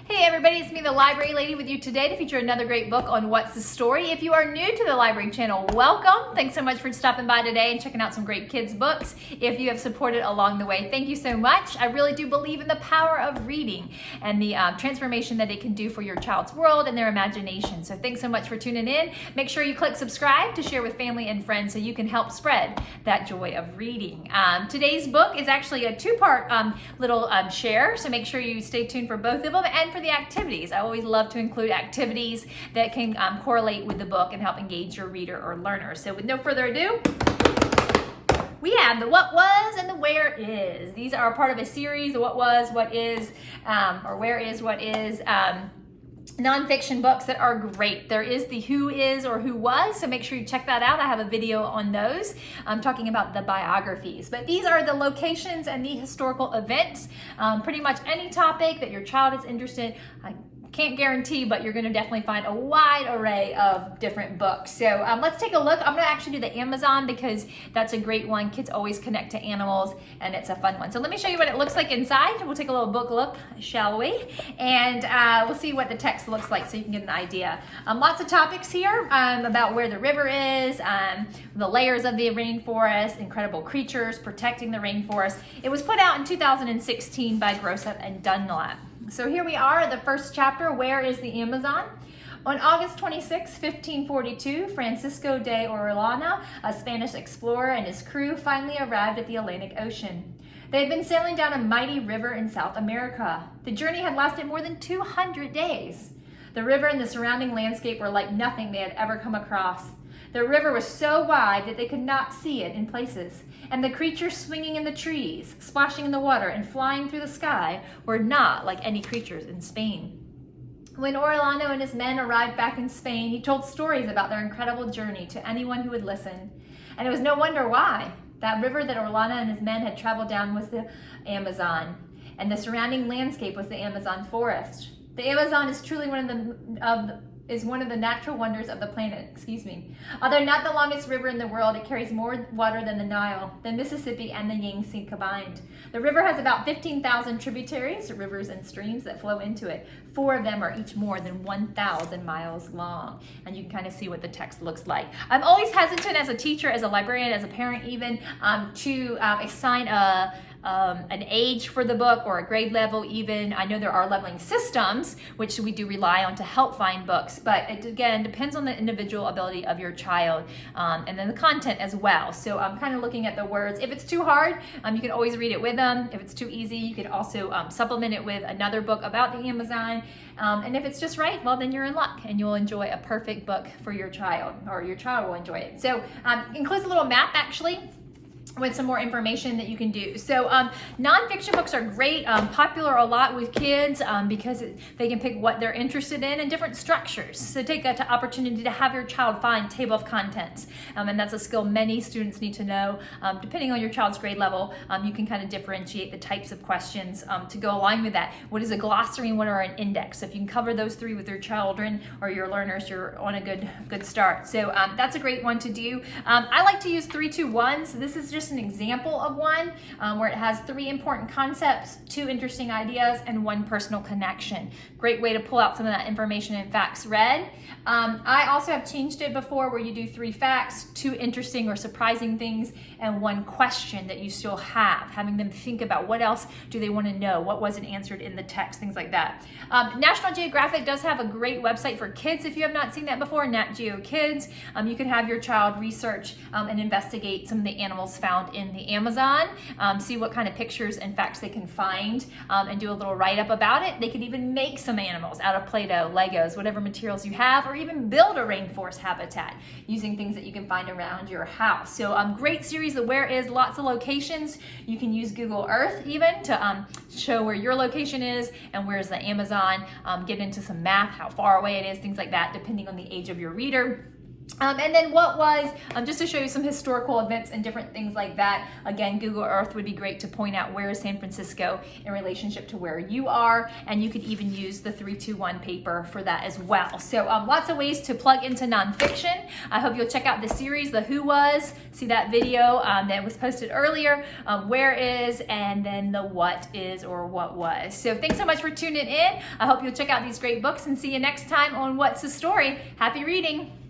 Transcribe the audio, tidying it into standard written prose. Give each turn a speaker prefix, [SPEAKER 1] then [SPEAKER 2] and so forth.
[SPEAKER 1] Hey everybody, it's me, the Library Lady, with you today to feature another great book on What's the Story. If you are new to the Library channel, welcome. Thanks so much for stopping by today and checking out some great kids books. If you have supported along the way, thank you so much. I really do believe in the power of reading and the transformation that it can do for your child's world and their imagination. So thanks so much for tuning in. Make sure you click subscribe to share with family and friends so you can help spread that joy of reading. Today's book is actually a two-part little share, so make sure you stay tuned for both of them and for the activities. I always love to include activities that can correlate with the book and help engage your reader or learner. So with no further ado, we have the what was and the where is. These are part of a series, the what was, what is, or where is, what is, nonfiction books that are great. There is the who is or who was, so make sure you check that out. I have a video on those. I'm talking about the biographies, but these are the locations and the historical events. Pretty much any topic that your child is interested in. I can't guarantee, but you're going to definitely find a wide array of different books. So let's take a look. I'm going to actually do the Amazon because that's a great one. Kids always connect to animals and it's a fun one. So let me show you what it looks like inside. We'll take a little book look, shall we? And we'll see what the text looks like so you can get an idea. Lots of topics here about where the river is, the layers of the rainforest, incredible creatures, protecting the rainforest. It was put out in 2016 by Grossup and Dunlap. So here we are, the first chapter, Where is the Amazon? On August 26, 1542, Francisco de Orellana, a Spanish explorer, and his crew finally arrived at the Atlantic Ocean. They had been sailing down a mighty river in South America. The journey had lasted more than 200 days. The river and the surrounding landscape were like nothing they had ever come across. The river was so wide that they could not see it in places, and the creatures swinging in the trees, splashing in the water, and flying through the sky were not like any creatures in Spain. When Orellano and his men arrived back in Spain, he told stories about their incredible journey to anyone who would listen. And it was no wonder why. That river that Orellano and his men had traveled down was the Amazon, and the surrounding landscape was the Amazon forest. The Amazon is truly one of the natural wonders of the planet, Although not the longest river in the world, it carries more water than the Nile, the Mississippi, and the Yangtze combined. The river has about 15,000 tributaries, rivers and streams that flow into it. 4 of them are each more than 1,000 miles long. And you can kind of see what the text looks like. I'm always hesitant as a teacher, as a librarian, as a parent even, to assign an age for the book or a grade level even. I know there are leveling systems, which we do rely on to help find books, but it again depends on the individual ability of your child and then the content as well. So I'm kind of looking at the words. If it's too hard, you can always read it with them. If it's too easy, you can also supplement it with another book about the Amazon. And if it's just right, well, then you're in luck and you'll enjoy a perfect book for your child, or your child will enjoy it. So includes a little map actually, with some more information that you can do. So nonfiction books are great, popular a lot with kids because they can pick what they're interested in and different structures. So take that opportunity to have your child find table of contents. And that's a skill many students need to know. Depending on your child's grade level, you can kind of differentiate the types of questions to go along with that. What is a glossary and what are an index? So if you can cover those 3 with your children or your learners, you're on a good start. So that's a great one to do. I like to use 3-2-1. So this is just an example of one where it has 3 important concepts, 2 interesting ideas, and 1 personal connection. Great way to pull out some of that information and facts read. I also have changed it before where you do 3 facts, 2 interesting or surprising things, and 1 question that you still have, having them think about what else do they want to know, what wasn't answered in the text, things like that. National Geographic does have a great website for kids if you have not seen that before, Nat Geo Kids. You can have your child research and investigate some of the animals found in the Amazon, see what kind of pictures and facts they can find, and do a little write-up about it. They could even make some animals out of Play-Doh, Legos, whatever materials you have, or even build a rainforest habitat using things that you can find around your house. So great series of Where Is, lots of locations. You can use Google Earth even to show where your location is and where's the Amazon, get into some math, how far away it is, things like that, depending on the age of your reader. And then what was, just to show you some historical events and different things like that. Again, Google Earth would be great to point out where is San Francisco in relationship to where you are. And you could even use the 321 paper for that as well. So lots of ways to plug into nonfiction. I hope you'll check out the series, The Who Was. See that video that was posted earlier, where is, and then the what is or what was. So thanks so much for tuning in. I hope you'll check out these great books and see you next time on What's the Story. Happy reading.